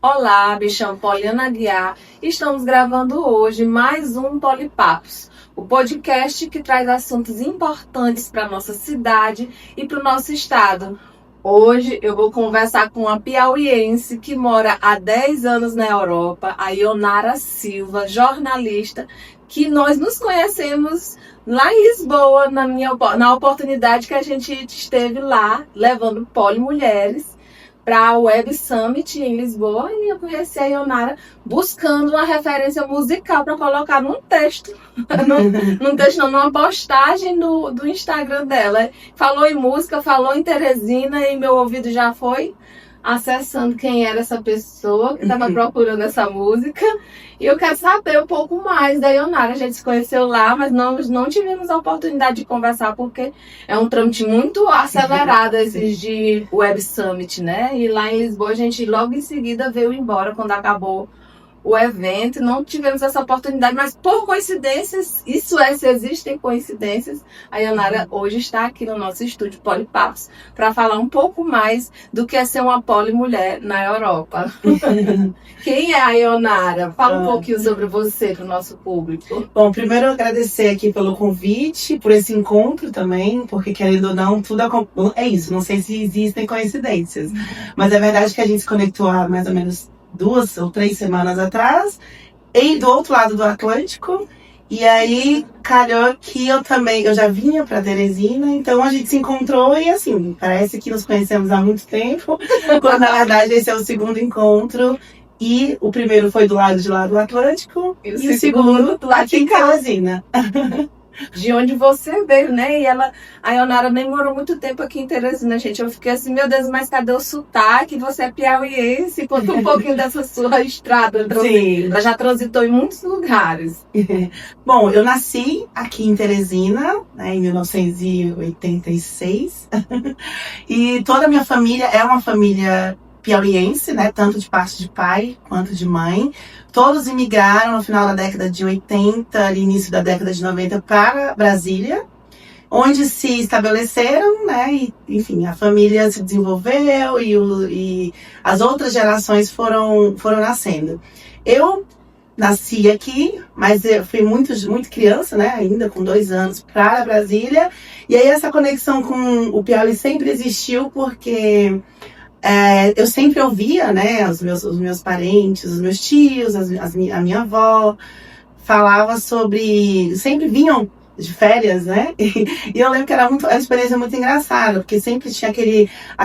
Olá, me chamo Poliana Aguiar e estamos gravando hoje mais um Polipapos, o podcast que traz assuntos importantes para a nossa cidade e para o nosso estado. Hoje eu vou conversar com uma piauiense que mora há 10 anos na Europa, a Ionara Silva, jornalista, que nós nos conhecemos lá em Lisboa, na oportunidade que a gente esteve lá, levando Polimulheres para a Web Summit em Lisboa, e eu conheci a Ionara buscando uma referência musical para colocar num texto, numa postagem do Instagram dela. Falou em música, falou em Teresina e meu ouvido já foi acessando quem era essa pessoa que estava procurando essa música. E eu quero saber um pouco mais da Ionara. A gente se conheceu lá, mas não tivemos a oportunidade de conversar, porque é um trâmite muito acelerado esses de Web Summit, né? E lá em Lisboa a gente logo em seguida veio embora quando acabou o evento. Não tivemos essa oportunidade, mas por coincidências, se existem coincidências, a Ionara hoje está aqui no nosso estúdio Polipapos para falar um pouco mais do que é ser uma polimulher na Europa. Quem é a Ionara? Fala um pouquinho sobre você para o nosso público. Bom, primeiro agradecer aqui pelo convite, por esse encontro também, porque querendo ou não, tudo é isso. Não sei se existem coincidências, mas é verdade que a gente se conectou há mais ou menos 2 ou 3 semanas atrás, e do outro lado do Atlântico, e aí calhou que eu já vinha para Teresina, então a gente se encontrou e assim, parece que nos conhecemos há muito tempo, quando na verdade esse é o segundo encontro, e o primeiro foi do lado de lá do Atlântico, e o segundo aqui em Teresina. De onde você veio, né? E a Ionara nem morou muito tempo aqui em Teresina, gente. Eu fiquei assim, meu Deus, mas cadê o sotaque? Você é piauiense, conta um pouquinho dessa sua estrada. Sim. Ela já transitou em muitos lugares. Bom, eu nasci aqui em Teresina, né, em 1986. E toda a minha família é uma família piauiense, né, tanto de parte de pai quanto de mãe. Todos imigraram no final da década de 80, início da década de 90 para Brasília, onde se estabeleceram, né, e, enfim, a família se desenvolveu e as outras gerações foram nascendo. Eu nasci aqui, mas eu fui muito criança, né, ainda com 2 anos, para Brasília, e aí essa conexão com o Piauí sempre existiu, porque eu sempre ouvia, né, os meus parentes, os meus tios, a minha avó, falava sobre, sempre vinham de férias, né, e eu lembro que era uma experiência muito engraçada, porque sempre tinha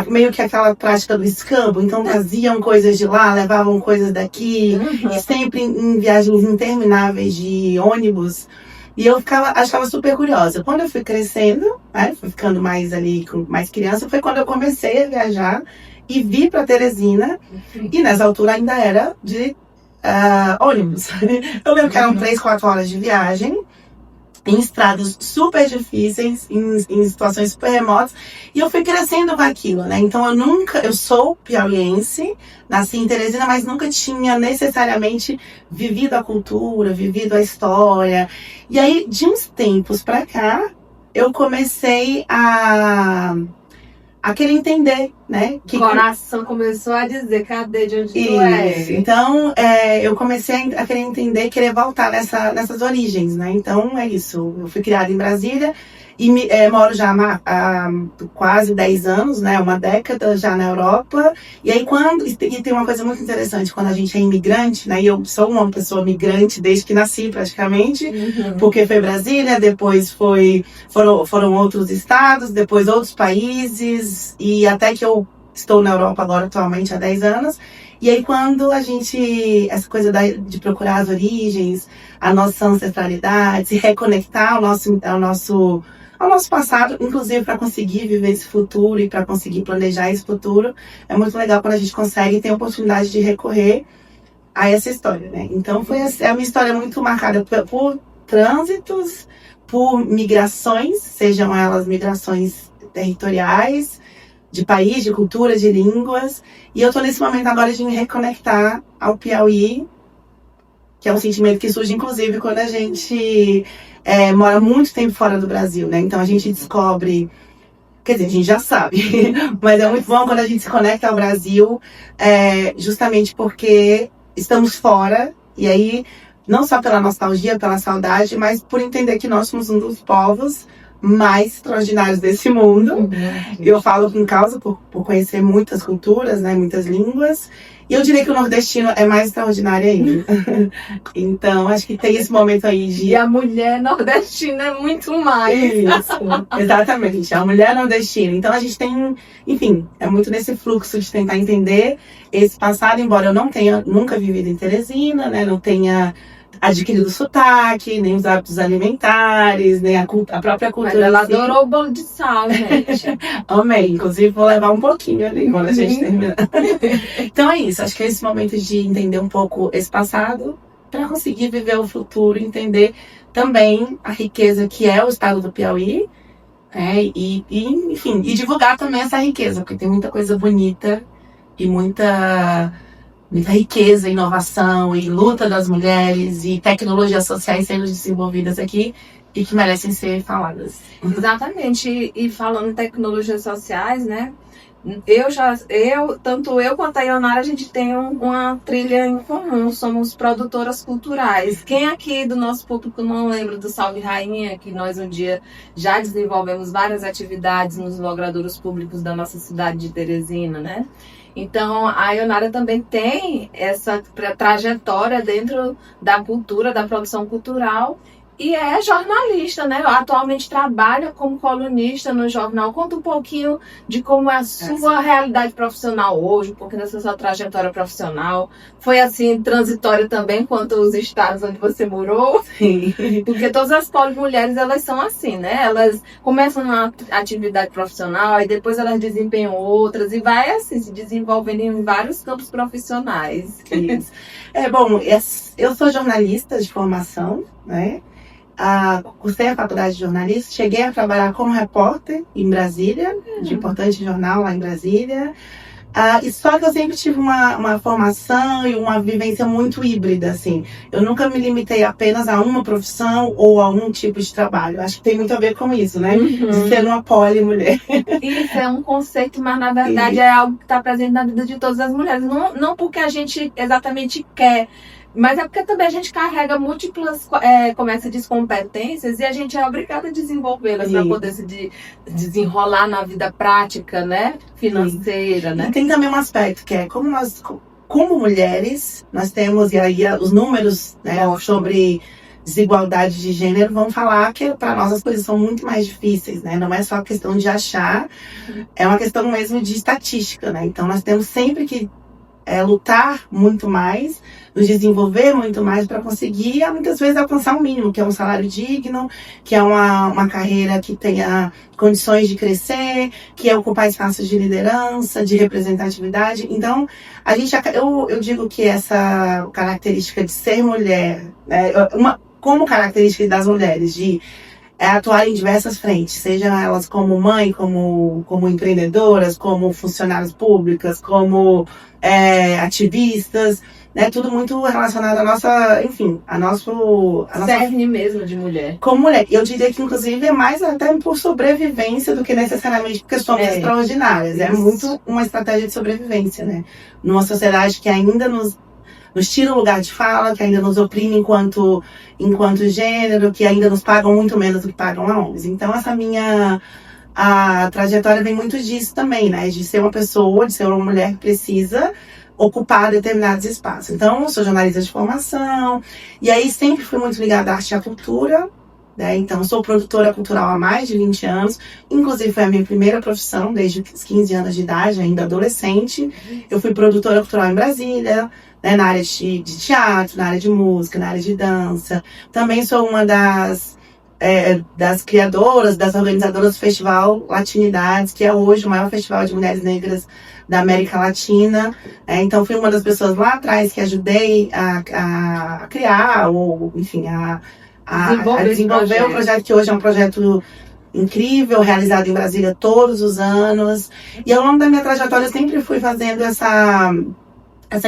meio que aquela prática do escambo, então traziam coisas de lá, levavam coisas daqui, e sempre em viagens intermináveis de ônibus. E eu achava super curiosa. Quando eu fui crescendo, né, fui ficando mais ali, com mais criança, foi quando eu comecei a viajar e vi para Teresina, e nessa altura ainda era de ônibus. Eu lembro que eram 3, 4 horas de viagem, em estradas super difíceis, em situações super remotas, e eu fui crescendo com aquilo, né? Então eu sou piauiense, nasci em Teresina, mas nunca tinha necessariamente vivido a cultura, vivido a história. E aí, de uns tempos pra cá, eu comecei a querer entender, né? O coração começou a dizer, cadê, de onde tu é? Então, eu comecei a querer entender, querer voltar nessas origens, né? Então, é isso. Eu fui criada em Brasília e moro já há quase 10 anos, né? Uma década já na Europa. E aí, e tem uma coisa muito interessante, quando a gente é imigrante, né? E eu sou uma pessoa migrante desde que nasci, praticamente, porque foi Brasília, depois foram outros estados, depois outros países, e até que eu estou na Europa agora, atualmente, há 10 anos. E aí, quando essa coisa de procurar as origens, a nossa ancestralidade, se reconectar ao nosso passado, inclusive para conseguir viver esse futuro e para conseguir planejar esse futuro, é muito legal quando a gente consegue ter a oportunidade de recorrer a essa história, né? Então, é uma história muito marcada por trânsitos, por migrações, sejam elas migrações territoriais, de país, de cultura, de línguas. E eu tô nesse momento agora de me reconectar ao Piauí, que é um sentimento que surge, inclusive, quando a gente mora muito tempo fora do Brasil, né? Então a gente descobre Quer dizer, a gente já sabe, mas é muito bom quando a gente se conecta ao Brasil, justamente porque estamos fora, e aí, não só pela nostalgia, pela saudade, mas por entender que nós somos um dos povos mais extraordinários desse mundo. Eu falo com causa por conhecer muitas culturas, né, muitas línguas. E eu diria que o nordestino é mais extraordinário ainda. Então, acho que tem esse momento aí de... E a mulher nordestina é muito mais. Isso, exatamente. A mulher nordestina. Então, a gente tem... Enfim, é muito nesse fluxo de tentar entender esse passado, embora eu não tenha nunca vivido em Teresina, né? Não tenha adquirido sotaque, nem os hábitos alimentares, nem a própria cultura. Mas ela adorou o bolo de sal, gente. Amei. Inclusive, vou levar um pouquinho ali quando a gente terminar. Então é isso. Acho que é esse momento de entender um pouco esse passado para conseguir viver o futuro, entender também a riqueza que é o estado do Piauí, enfim, e divulgar também essa riqueza, porque tem muita coisa bonita e muita riqueza, inovação e luta das mulheres e tecnologias sociais sendo desenvolvidas aqui e que merecem ser faladas. Exatamente. E falando em tecnologias sociais, né? Tanto eu quanto a Ionara, a gente tem uma trilha em comum, somos produtoras culturais. Quem aqui do nosso público não lembra do Salve Rainha, que nós um dia já desenvolvemos várias atividades nos logradouros públicos da nossa cidade de Teresina, né? Então, a Ionara também tem essa trajetória dentro da cultura, da produção cultural, e é jornalista, né? Atualmente trabalha como colunista no jornal. Conta um pouquinho de como é a sua realidade profissional hoje, um pouquinho dessa sua trajetória profissional. Foi assim, transitória também quanto os estados onde você morou? Sim. Porque todas as polimulheres, elas são assim, né? Elas começam na atividade profissional e depois elas desempenham outras e vai assim, se desenvolvendo em vários campos profissionais. Isso. Bom, eu sou jornalista de formação, né? Cursei a faculdade de jornalismo, cheguei a trabalhar como repórter em Brasília, de importante jornal lá em Brasília. E só que eu sempre tive uma formação e uma vivência muito híbrida, assim. Eu nunca me limitei apenas a uma profissão ou a um tipo de trabalho. Acho que tem muito a ver com isso, né? De ser uma polimulher. Isso é um conceito, mas na verdade é algo que está presente na vida de todas as mulheres. Não porque a gente exatamente quer, mas é porque também a gente carrega múltiplas, como é que se diz, competências e a gente é obrigada a desenvolvê-las para poder se desenrolar na vida prática, né? Financeira, né? E tem também um aspecto que é como nós, como mulheres, nós temos, e aí os números, né, sobre desigualdade de gênero vão falar que para nós as coisas são muito mais difíceis, né? Não é só questão de achar, é uma questão mesmo de estatística, né? Então nós temos sempre que lutar muito mais, nos desenvolver muito mais para conseguir, muitas vezes, alcançar o mínimo, que é um salário digno, que é uma carreira que tenha condições de crescer, que é ocupar espaços de liderança, de representatividade. Então, eu digo que essa característica de ser mulher, né, como característica das mulheres, de atuar em diversas frentes, sejam elas como mãe, como empreendedoras, como funcionárias públicas, como ativistas, né? Tudo muito relacionado à nossa, enfim, a nossa cerne mesmo de mulher. Como mulher. Eu diria que, inclusive, é mais até por sobrevivência do que necessariamente porque somos extraordinárias. Isso. É muito uma estratégia de sobrevivência, né? Numa sociedade que ainda nos tira o lugar de fala, que ainda nos oprime enquanto gênero, que ainda nos pagam muito menos do que pagam a homens. Então, a trajetória vem muito disso também, né? De ser uma pessoa, de ser uma mulher que precisa ocupar determinados espaços. Então, eu sou jornalista de formação, e aí sempre fui muito ligada à arte e à cultura, né? Então, sou produtora cultural há mais de 20 anos, inclusive foi a minha primeira profissão, desde os 15 anos de idade, ainda adolescente. Eu fui produtora cultural em Brasília, né, na área de teatro, na área de música, na área de dança. Também sou uma das criadoras, das organizadoras do Festival Latinidades, que é hoje o maior festival de mulheres negras da América Latina. Então, fui uma das pessoas lá atrás que ajudei a criar, ou enfim, a desenvolver o projeto, que hoje é um projeto incrível, realizado em Brasília todos os anos. E ao longo da minha trajetória, eu sempre fui fazendo essa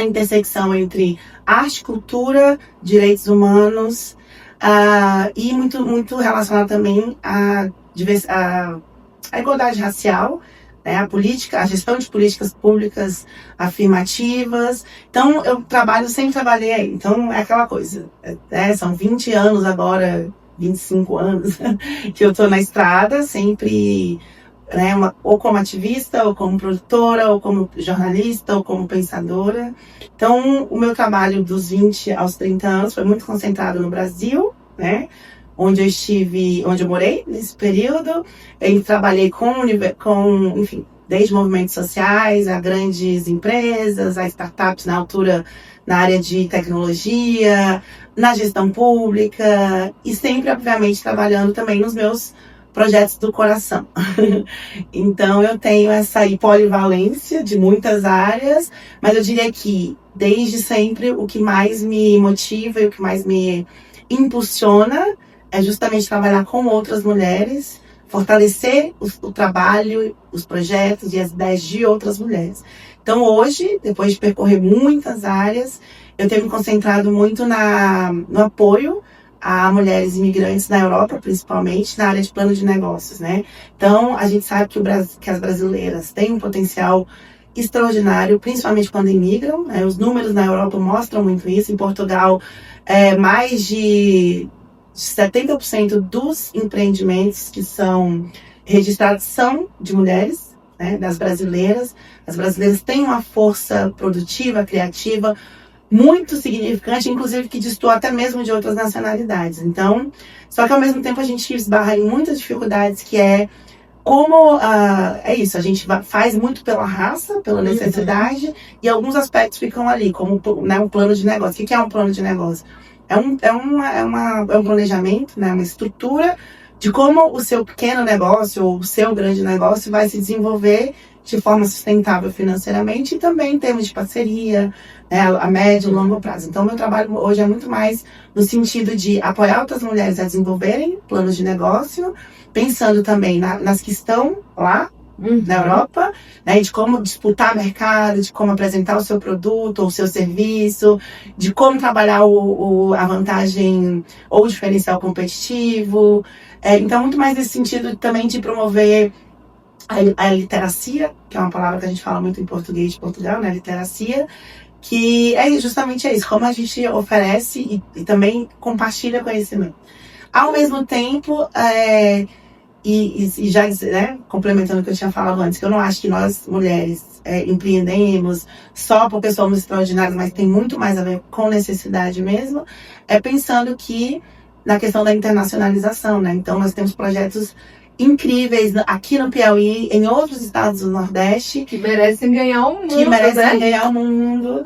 intersecção entre arte, cultura, direitos humanos, e muito, muito relacionado também à a igualdade racial, né, a gestão de políticas públicas afirmativas. Então, eu sempre trabalhei aí. Então, é aquela coisa, né, são 20 anos agora, 25 anos, que eu estou na estrada, sempre, né, ou como ativista, ou como produtora, ou como jornalista, ou como pensadora. Então, o meu trabalho dos 20 aos 30 anos foi muito concentrado no Brasil, né, onde eu morei nesse período. Eu trabalhei enfim, desde movimentos sociais, a grandes empresas, a startups na altura, na área de tecnologia, na gestão pública, e sempre, obviamente, trabalhando também nos meus projetos do coração. Então, eu tenho essa polivalência de muitas áreas, mas eu diria que, desde sempre, o que mais me motiva e o que mais me impulsiona é justamente trabalhar com outras mulheres, fortalecer o trabalho, os projetos e as ideias de outras mulheres. Então, hoje, depois de percorrer muitas áreas, eu tenho me concentrado muito no apoio a mulheres imigrantes na Europa, principalmente na área de plano de negócios, né? Então, a gente sabe que as brasileiras têm um potencial extraordinário, principalmente quando imigram, né? Os números na Europa mostram muito isso. Em Portugal, mais de 70% dos empreendimentos que são registrados são de mulheres, né, das brasileiras. As brasileiras têm uma força produtiva, criativa, muito significante, inclusive que destoa até mesmo de outras nacionalidades. Então, só que ao mesmo tempo a gente esbarra em muitas dificuldades, que é como, é isso, a gente faz muito pela raça, pela necessidade, e alguns aspectos ficam ali, como, né, um plano de negócio. O que é um plano de negócio? É um planejamento, né, uma estrutura de como o seu pequeno negócio ou o seu grande negócio vai se desenvolver de forma sustentável financeiramente e também em termos de parceria, né, a médio e longo prazo. Então, meu trabalho hoje é muito mais no sentido de apoiar outras mulheres a desenvolverem planos de negócio, pensando também nas que estão lá na Europa, né, de como disputar mercado, de como apresentar o seu produto ou o seu serviço, de como trabalhar a vantagem ou o diferencial competitivo. Então, muito mais nesse sentido também de promover a literacia, que é uma palavra que a gente fala muito em português de Portugal, né, literacia, que é justamente isso, como a gente oferece e também compartilha conhecimento. Ao mesmo tempo, e já, né, complementando o que eu tinha falado antes, que eu não acho que nós, mulheres, empreendemos só porque somos extraordinárias, mas tem muito mais a ver com necessidade mesmo, pensando que na questão da internacionalização, né? Então, nós temos projetos incríveis aqui no Piauí, em outros estados do Nordeste. Que merecem ganhar o mundo.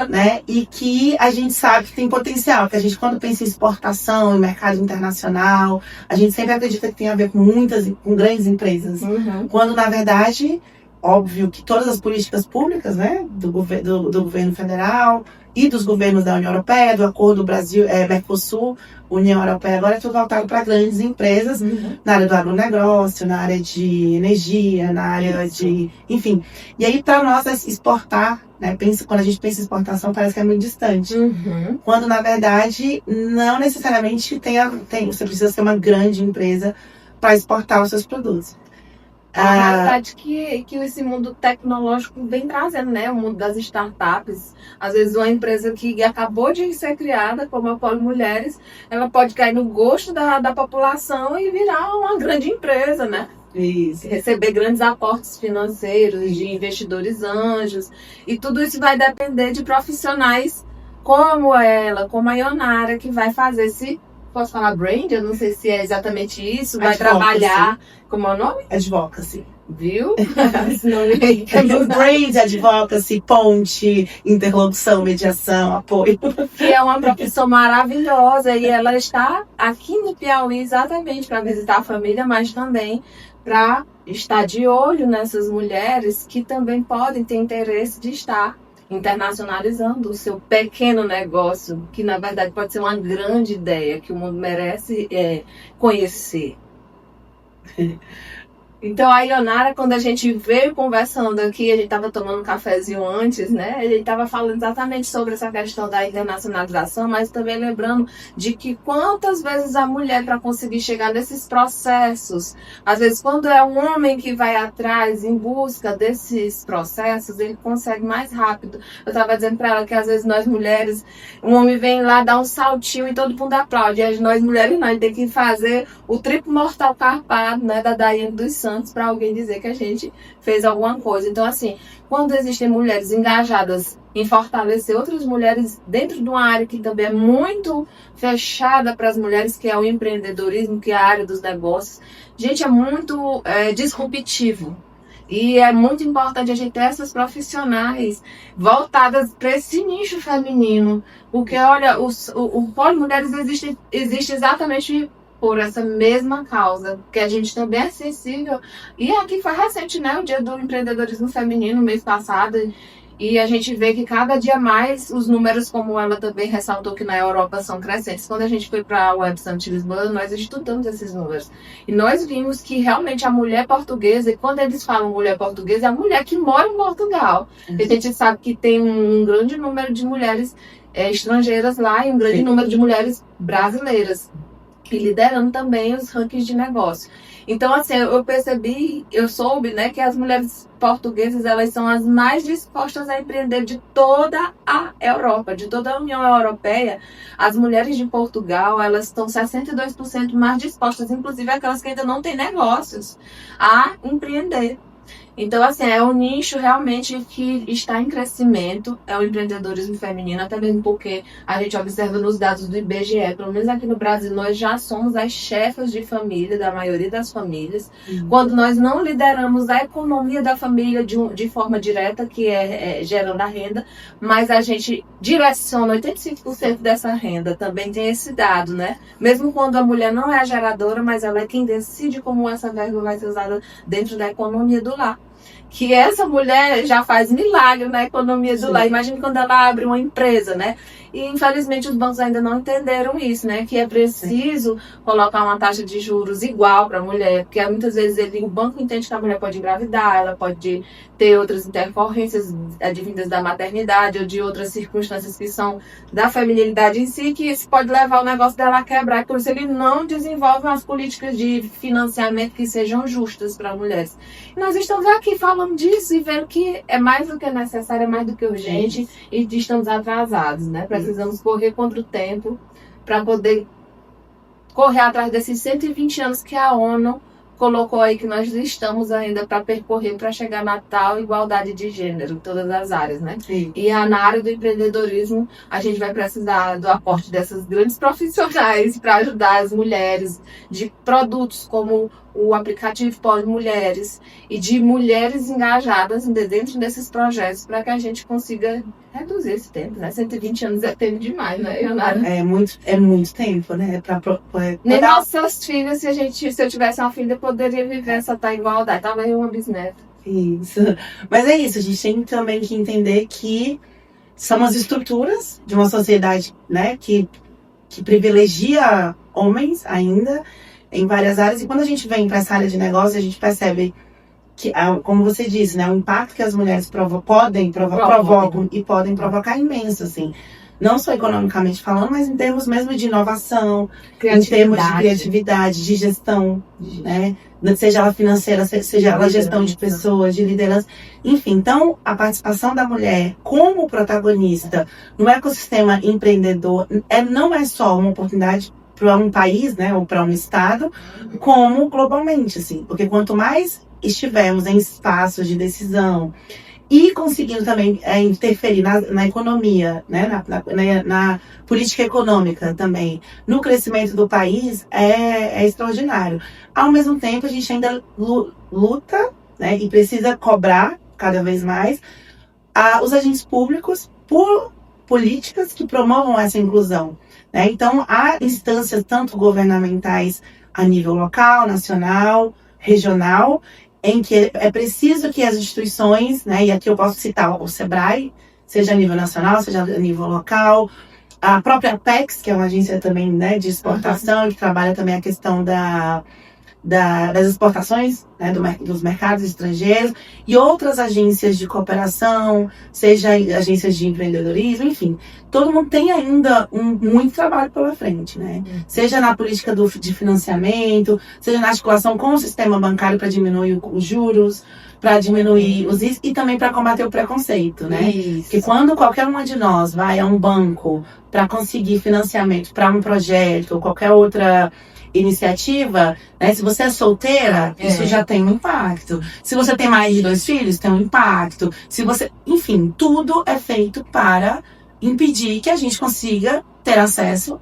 Né? E que a gente sabe que tem potencial, que a gente, quando pensa em exportação e mercado internacional, a gente sempre acredita que tem a ver com grandes empresas. Quando, na verdade, óbvio que todas as políticas públicas, né, do governo federal e dos governos da União Europeia, do Acordo Brasil, Mercosul, União Europeia, agora é tudo voltado para grandes empresas, na área do agronegócio, na área de energia, na área de... Enfim. E aí, para nós, exportar, né, quando a gente pensa em exportação, parece que é muito distante. Quando, na verdade, não necessariamente você precisa ser uma grande empresa para exportar os seus produtos. A realidade que esse mundo tecnológico vem trazendo, né? O mundo das startups. Às vezes uma empresa que acabou de ser criada, como a Poli Mulheres, ela pode cair no gosto da população e virar uma grande empresa, né? Isso. Receber grandes aportes financeiros de investidores anjos. E tudo isso vai depender de profissionais como ela, como a Ionara, que vai fazer esse... Posso falar brand? Eu não sei se é exatamente isso. Vai trabalhar... Como é o nome? Advocacy. Viu? Brand, advocacy, ponte, interlocução, mediação, apoio. Que é uma profissão maravilhosa. E ela está aqui no Piauí exatamente para visitar a família, mas também para estar de olho nessas mulheres que também podem ter interesse de estar internacionalizando o seu pequeno negócio, que na verdade pode ser uma grande ideia, que o mundo merece conhecer. Então, a Ionara, quando a gente veio conversando aqui, a gente estava tomando um cafezinho antes, né? A gente estava falando exatamente sobre essa questão da internacionalização, mas também lembrando de que quantas vezes a mulher, para conseguir chegar nesses processos, às vezes quando é um homem que vai atrás em busca desses processos, ele consegue mais rápido. Eu estava dizendo para ela que às vezes nós mulheres, um homem vem lá, dá um saltinho e todo mundo aplaude. E nós mulheres não, a gente tem que fazer o triplo mortal carpado, né, da Daiane dos Santos, para alguém dizer que a gente fez alguma coisa. Então, assim, quando existem mulheres engajadas em fortalecer outras mulheres dentro de uma área que também é muito fechada para as mulheres, que é o empreendedorismo, que é a área dos negócios, gente, é muito disruptivo. E é muito importante a gente ter essas profissionais voltadas para esse nicho feminino. Porque, olha, o Polo Mulheres existe exatamente por essa mesma causa, que a gente também é sensível. E aqui foi recente, né, o Dia do Empreendedorismo Feminino, mês passado, e a gente vê que cada dia mais os números, como ela também ressaltou que na Europa são crescentes. Quando a gente foi para a Web Summit Lisboa, nós estudamos esses números. E nós vimos que realmente a mulher portuguesa, e quando eles falam mulher portuguesa, é a mulher que mora em Portugal. E a gente sabe que tem um grande número de mulheres estrangeiras lá e um grande número de mulheres brasileiras. E liderando também os rankings de negócio. Então, assim, eu soube, né, que as mulheres portuguesas, elas são as mais dispostas a empreender de toda a Europa, de toda a União Europeia. As mulheres de Portugal, elas estão 62% mais dispostas, inclusive aquelas que ainda não têm negócios, a empreender. Então, assim, é um nicho realmente que está em crescimento, é o empreendedorismo feminino, até mesmo porque a gente observa nos dados do IBGE, pelo menos aqui no Brasil, nós já somos as chefas de família, da maioria das famílias. Quando nós não lideramos a economia da família de forma direta, que é gerando a renda, mas a gente direciona 85% dessa renda, também tem esse dado, né? Mesmo quando a mulher não é a geradora, mas ela é quem decide como essa verba vai ser usada dentro da economia do lar. Que essa mulher já faz milagre na economia do lar. Imagina quando ela abre uma empresa, né? E infelizmente os bancos ainda não entenderam isso, né? Que é preciso colocar uma taxa de juros igual para a mulher, porque muitas vezes o banco entende que a mulher pode engravidar, ela pode ter outras intercorrências advindas da maternidade ou de outras circunstâncias que são da feminilidade em si, que isso pode levar o negócio dela a quebrar. Por isso ele não desenvolve umas políticas de financiamento que sejam justas para mulheres. E nós estamos aqui falando disso e vendo que é mais do que necessário, é mais do que urgente, e estamos atrasados, né? Precisamos correr contra o tempo para poder correr atrás desses 120 anos que a ONU colocou aí, que nós estamos ainda para percorrer, para chegar na tal igualdade de gênero em todas as áreas, né? Sim. E na área do empreendedorismo, a gente vai precisar do aporte dessas grandes profissionais para ajudar as mulheres, de produtos como o aplicativo Pode Mulheres e de mulheres engajadas dentro desses projetos, para que a gente consiga reduzir esse tempo, né? 120 anos é tempo demais, né, Ionara? É muito tempo, né? Nem nossas filhas, se eu tivesse uma filha, eu poderia viver essa tal igualdade, talvez uma bisneta. Isso. Mas é isso, a gente tem também que entender que são as estruturas de uma sociedade, né, que privilegia homens ainda em várias áreas. E quando a gente vem para essa área de negócio, a gente percebe que, como você disse, né, o impacto que as mulheres provocam e podem provocar é imenso, assim. Não só economicamente falando, mas em termos mesmo de inovação, em termos de criatividade, de gestão, né? Seja ela financeira, seja ela gestão de pessoas, de liderança. Enfim, então, a participação da mulher como protagonista no ecossistema empreendedor não é só uma oportunidade para um país, né, ou para um estado, como globalmente, assim. Porque quanto mais estivermos em espaços de decisão e conseguindo também interferir na economia, né, na política econômica também, no crescimento do país, é extraordinário. Ao mesmo tempo, a gente ainda luta, né, e precisa cobrar cada vez mais os agentes públicos por políticas que promovam essa inclusão, né? Então, há instâncias tanto governamentais a nível local, nacional, regional, em que é preciso que as instituições, né, e aqui eu posso citar o SEBRAE, seja a nível nacional, seja a nível local, a própria Apex, que é uma agência também, né, de exportação, que trabalha também a questão das exportações, né, dos mercados estrangeiros, e outras agências de cooperação, seja agências de empreendedorismo, enfim. Todo mundo tem ainda muito trabalho pela frente, né? Seja na política de financiamento, seja na articulação com o sistema bancário para diminuir os juros, para diminuir os riscos e também para combater o preconceito, né? Isso. Porque quando qualquer uma de nós vai a um banco para conseguir financiamento para um projeto ou qualquer outra iniciativa, né? Se você é solteira, isso já tem um impacto. Se você tem mais de 2 filhos, tem um impacto. Se você, enfim, tudo é feito para impedir que a gente consiga ter acesso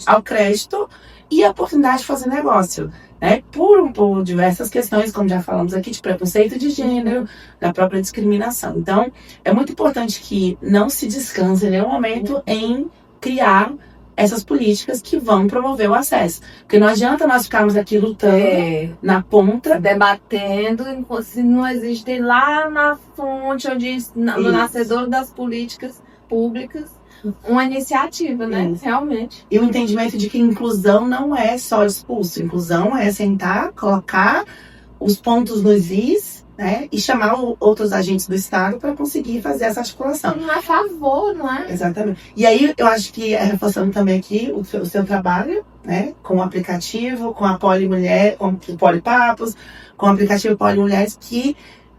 ao crédito e a oportunidade de fazer negócio, né? Por diversas questões, como já falamos aqui, de preconceito de gênero, da própria discriminação. Então, é muito importante que não se descanse em nenhum momento em criar essas políticas que vão promover o acesso. Porque não adianta nós ficarmos aqui lutando na ponta, debatendo, se não existe lá na fonte, no nascedor das políticas públicas, uma iniciativa, né? Isso. Realmente. E o entendimento de que inclusão não é só discurso. Inclusão é sentar, colocar os pontos nos is, né? E chamar outros agentes do Estado para conseguir fazer essa articulação. Não é favor, não é? Exatamente. E aí, eu acho que, reforçando também aqui o seu trabalho, né? Com o aplicativo, com a Polimulher, com o Polipapos, com o aplicativo Polimulheres, que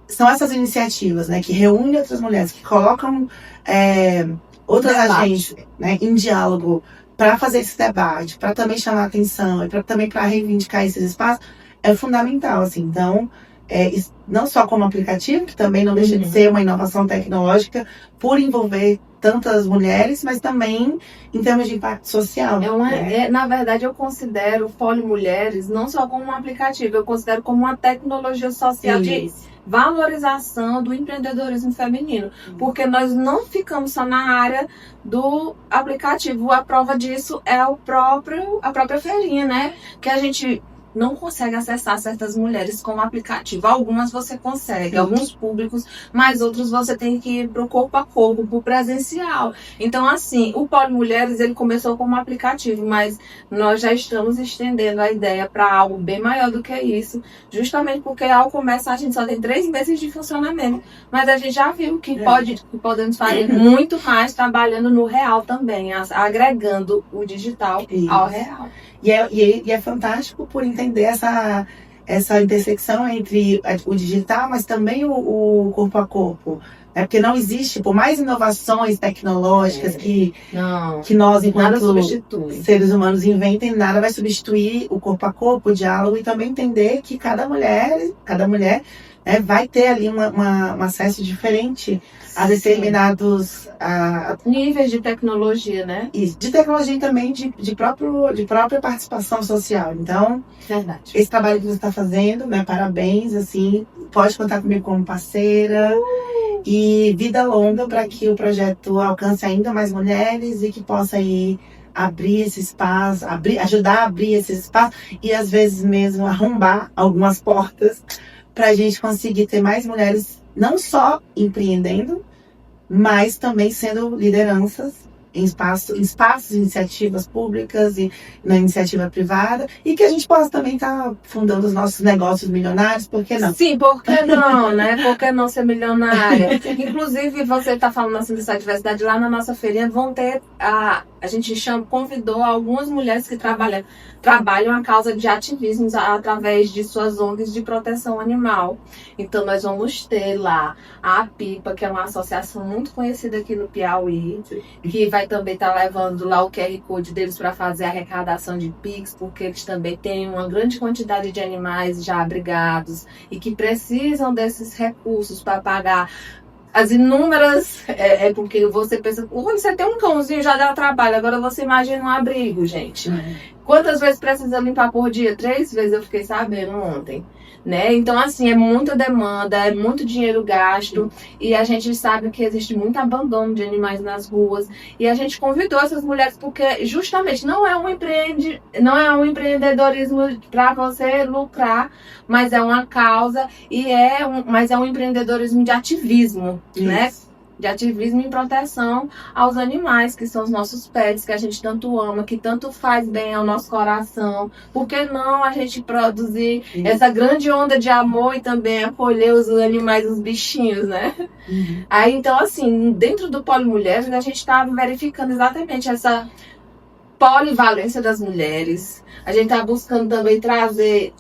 são essas iniciativas, né? Que reúnem outras mulheres, que colocam outras agentes, né, em diálogo para fazer esse debate, para também chamar a atenção e também para reivindicar esses espaços, é fundamental, assim. Então, não só como aplicativo, que também não deixa de ser uma inovação tecnológica por envolver tantas mulheres, mas também em termos de impacto social. Na verdade, eu considero o Polimulheres não só como um aplicativo, eu considero como uma tecnologia social de valorização do empreendedorismo feminino. Porque nós não ficamos só na área do aplicativo. A prova disso é a própria feirinha, né? Que a gente não consegue acessar certas mulheres com o aplicativo. Algumas você consegue, alguns públicos, mas outros você tem que ir pro corpo a corpo, pro presencial. Então, assim, o Polimulheres, ele começou como aplicativo, mas nós já estamos estendendo a ideia para algo bem maior do que isso, justamente porque ao começar a gente só tem 3 meses de funcionamento, mas a gente já viu que podemos fazer muito mais trabalhando no real também, agregando o digital ao real. E é fantástico por entender essa intersecção entre o digital, mas também o corpo a corpo. Né? Porque não existe, por mais inovações tecnológicas que nós, enquanto seres humanos, inventem, nada vai substituir o corpo a corpo, o diálogo, e também entender que cada mulher vai ter ali um acesso diferente a determinados níveis de tecnologia, né? Isso, de tecnologia e também de própria participação social. Então, verdade. Esse trabalho que você está fazendo, né? Parabéns, assim, pode contar comigo como parceira. E vida longa para que o projeto alcance ainda mais mulheres e que possa aí abrir esse espaço, ajudar a abrir esse espaço e às vezes mesmo arrombar algumas portas para a gente conseguir ter mais mulheres não só empreendendo, mas também sendo lideranças em espaços, iniciativas públicas e na iniciativa privada, e que a gente possa também estar fundando os nossos negócios milionários, por que não? Sim, por que não, né? Por que não ser milionária? Inclusive, você está falando assim dessa diversidade, lá na nossa feirinha vão ter, a gente convidou algumas mulheres que trabalham a causa de ativismos através de suas ONGs de proteção animal. Então, nós vamos ter lá a Pipa, que é uma associação muito conhecida aqui no Piauí, que vai também estar levando lá o QR Code deles para fazer a arrecadação de Pix, porque eles também têm uma grande quantidade de animais já abrigados e que precisam desses recursos para pagar as inúmeras, porque você pensa, quando você tem um cãozinho já dá trabalho, agora você imagina um abrigo, gente. Quantas vezes precisa limpar por dia? 3 vezes, eu fiquei sabendo ontem. Né? Então, assim, é muita demanda, é muito dinheiro gasto, e a gente sabe que existe muito abandono de animais nas ruas, e a gente convidou essas mulheres porque justamente não é um empreendedorismo para você lucrar, mas é uma causa, mas é um empreendedorismo de ativismo, né? de ativismo em proteção aos animais, que são os nossos pets, que a gente tanto ama, que tanto faz bem ao nosso coração. Por que não a gente produzir essa grande onda de amor e também acolher os animais, os bichinhos, né? Aí, então, assim, dentro do Polimulheres, a gente está verificando exatamente essa polivalência das mulheres. A gente está buscando também trazer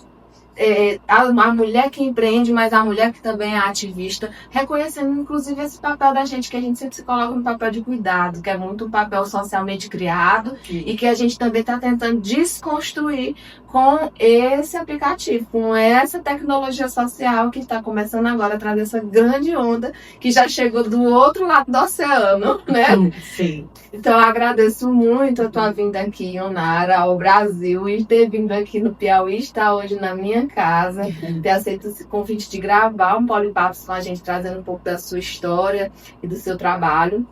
a mulher que empreende, mas a mulher que também é ativista, reconhecendo inclusive esse papel da gente, que a gente sempre se coloca no papel de cuidado, que é muito um papel socialmente criado e que a gente também está tentando desconstruir com esse aplicativo, com essa tecnologia social que está começando agora a trazer essa grande onda que já chegou do outro lado do oceano, né? Sim. Então eu agradeço muito a tua vinda aqui, Ionara, ao Brasil, e ter vindo aqui no Piauí, estar hoje na minha casa, ter aceito esse convite de gravar um Polipapos com a gente, trazendo um pouco da sua história e do seu trabalho.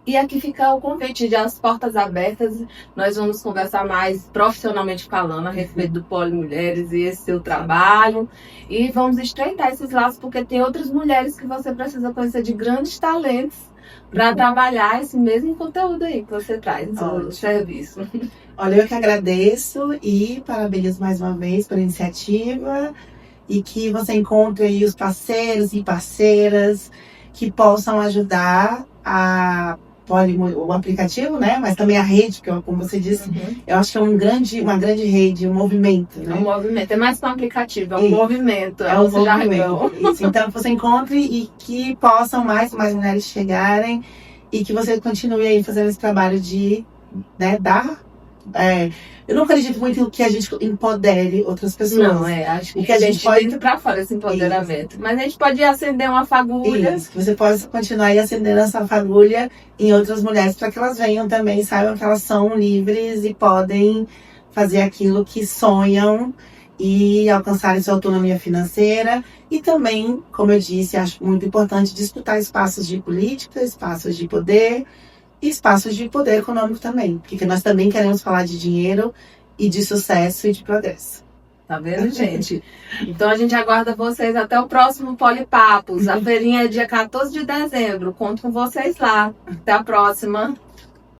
E aqui fica o convite de as portas abertas. Nós vamos conversar mais profissionalmente falando a respeito do Polimulheres e esse seu trabalho. E vamos estreitar esses laços, porque tem outras mulheres que você precisa conhecer de grandes talentos para trabalhar esse mesmo conteúdo aí que você traz no serviço. Olha, eu que agradeço e parabenizo mais uma vez pela iniciativa e que você encontre aí os parceiros e parceiras que possam ajudar o aplicativo, né? Mas também a rede, que como você disse, eu acho que é uma grande rede, um movimento, né? É um movimento, é mais que um aplicativo, é um movimento, é um movimento. Isso, então que você encontre e que possam mais mulheres chegarem e que você continue aí fazendo esse trabalho de, né, dar. Eu não acredito muito que a gente empodere outras pessoas. Não, acho que a gente pode ir pra fora esse empoderamento. Isso. Mas a gente pode acender uma fagulha. Isso, que você pode continuar aí acendendo essa fagulha em outras mulheres para que elas venham também, saibam que elas são livres e podem fazer aquilo que sonham e alcançarem sua autonomia financeira. E também, como eu disse, acho muito importante disputar espaços de política, espaços de poder, e espaços de poder econômico também, porque nós também queremos falar de dinheiro e de sucesso e de progresso. Tá vendo, gente? Então a gente aguarda vocês até o próximo Polipapos. A feirinha é dia 14 de dezembro. Conto com vocês lá. Até a próxima.